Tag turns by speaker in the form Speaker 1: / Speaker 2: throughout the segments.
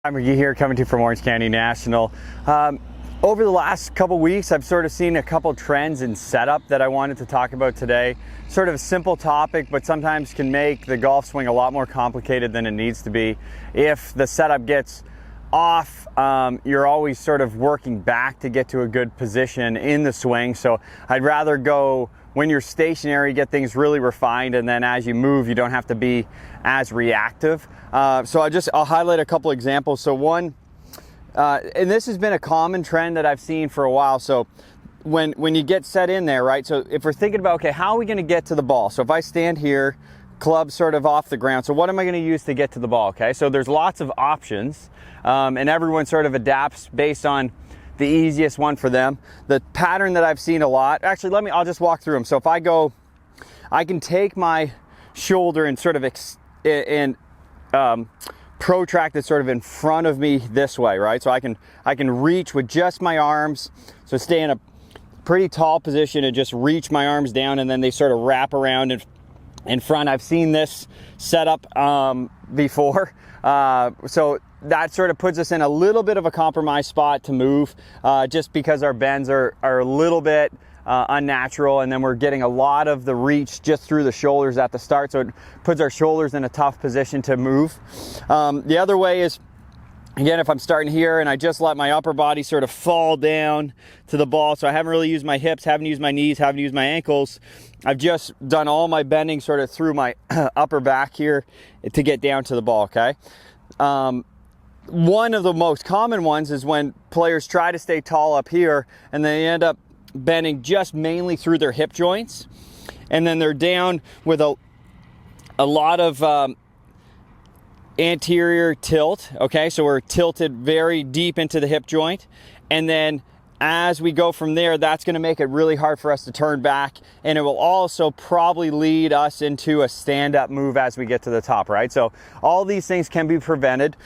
Speaker 1: MMG here, coming to you from Orange County National. Over the last couple weeks, I've sort of seen a couple trends in setup that I wanted to talk about today. Sort of a simple topic, but sometimes can make the golf swing a lot more complicated than it needs to be. If the setup gets off, you're always sort of working back to get to a good position in the swing. So I'd rather go when you're stationary, get things really refined, and then as you move, you don't have to be as reactive. So I'll highlight a couple examples. So one, and this has been a common trend that I've seen for a while. So when you get set in there, right? So if we're thinking about, okay, how are we going to get to the ball? So if I stand here, club sort of off the ground. So what am I going to use to get to the ball? Okay, so there's lots of options, and everyone sort of adapts based on the easiest one for them. The pattern that I've seen a lot, actually, I'll just walk through them. So if I go, I can take my shoulder and sort of protract it sort of in front of me this way, right? So I can reach with just my arms. So stay in a pretty tall position and just reach my arms down, and then they sort of wrap around in front. I've seen this setup before. So that sort of puts us in a little bit of a compromised spot to move, just because our bends are a little bit unnatural, and then we're getting a lot of the reach just through the shoulders at the start, so it puts our shoulders in a tough position to move. The other way is, again, if I'm starting here and I just let my upper body sort of fall down to the ball, so I haven't really used my hips, haven't used my knees, haven't used my ankles. I've just done all my bending sort of through my upper back here to get down to the ball, okay? One of the most common ones is when players try to stay tall up here and they end up bending just mainly through their hip joints, and then they're down with a lot of anterior tilt, okay? So we're tilted very deep into the hip joint, and then as we go from there, that's going to make it really hard for us to turn back, and it will also probably lead us into a stand-up move as we get to the top, right? So all these things can be prevented.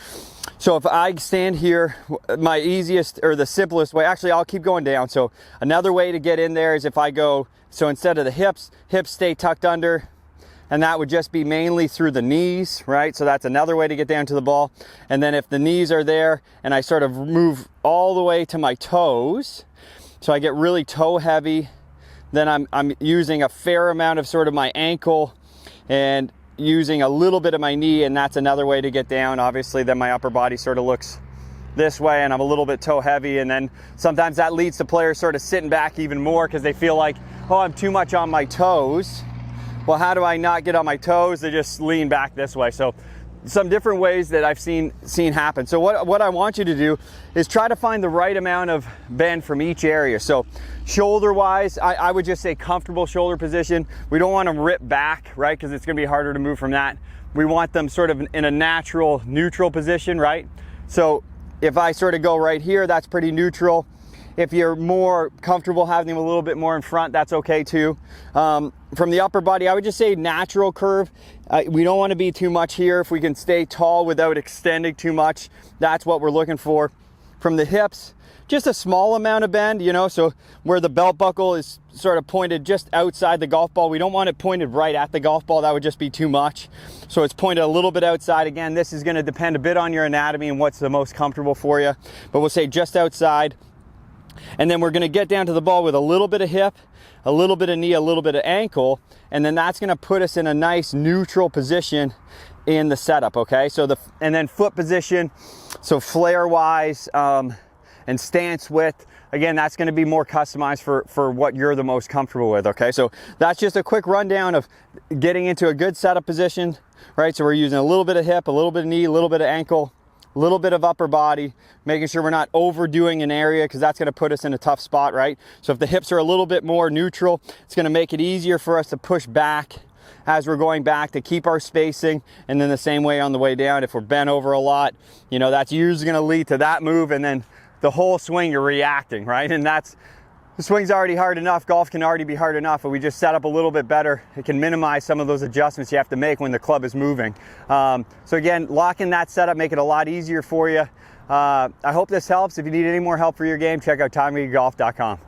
Speaker 1: So if I stand here, my easiest or the simplest way, actually I'll keep going down. So another way to get in there is if I go, so instead of the hips stay tucked under, and that would just be mainly through the knees, right? So that's another way to get down to the ball. And then if the knees are there and I sort of move all the way to my toes, so I get really toe heavy, then I'm using a fair amount of sort of my ankle and using a little bit of my knee, and that's another way to get down. Obviously then my upper body sort of looks this way and I'm a little bit toe heavy, and then sometimes that leads to players sort of sitting back even more because they feel like, oh, I'm too much on my toes. Well, how do I not get on my toes? They just lean back this way. So some different ways that I've seen happen. So what I want you to do is try to find the right amount of bend from each area. So shoulder wise, I would just say comfortable shoulder position. We don't want them ripped back, right? Because it's going to be harder to move from that. We want them sort of in a natural neutral position, right? So if I sort of go right here, that's pretty neutral. If you're more comfortable having them a little bit more in front, that's okay too. From the upper body, I would just say natural curve. We don't want to be too much here. If we can stay tall without extending too much, that's what we're looking for. From the hips, just a small amount of bend, you know, so where the belt buckle is sort of pointed just outside the golf ball. We don't want it pointed right at the golf ball. That would just be too much. So it's pointed a little bit outside. Again, this is going to depend a bit on your anatomy and what's the most comfortable for you, but we'll say just outside. And then we're going to get down to the ball with a little bit of hip, a little bit of knee, a little bit of ankle, and then that's going to put us in a nice neutral position in the setup, okay? So and then foot position, so flare wise and stance width, again, that's going to be more customized for what you're the most comfortable with, okay? So that's just a quick rundown of getting into a good setup position, right? So we're using a little bit of hip, a little bit of knee, a little bit of ankle, a little bit of upper body, making sure we're not overdoing an area because that's going to put us in a tough spot, right? So if the hips are a little bit more neutral, it's going to make it easier for us to push back as we're going back to keep our spacing. And then the same way on the way down, if we're bent over a lot, you know, that's usually going to lead to that move, and then the whole swing you're reacting, right? And the swing's already hard enough. Golf can already be hard enough, but we just set up a little bit better. It can minimize some of those adjustments you have to make when the club is moving. So again, locking that setup, make it a lot easier for you. I hope this helps. If you need any more help for your game, check out TommyGolf.com.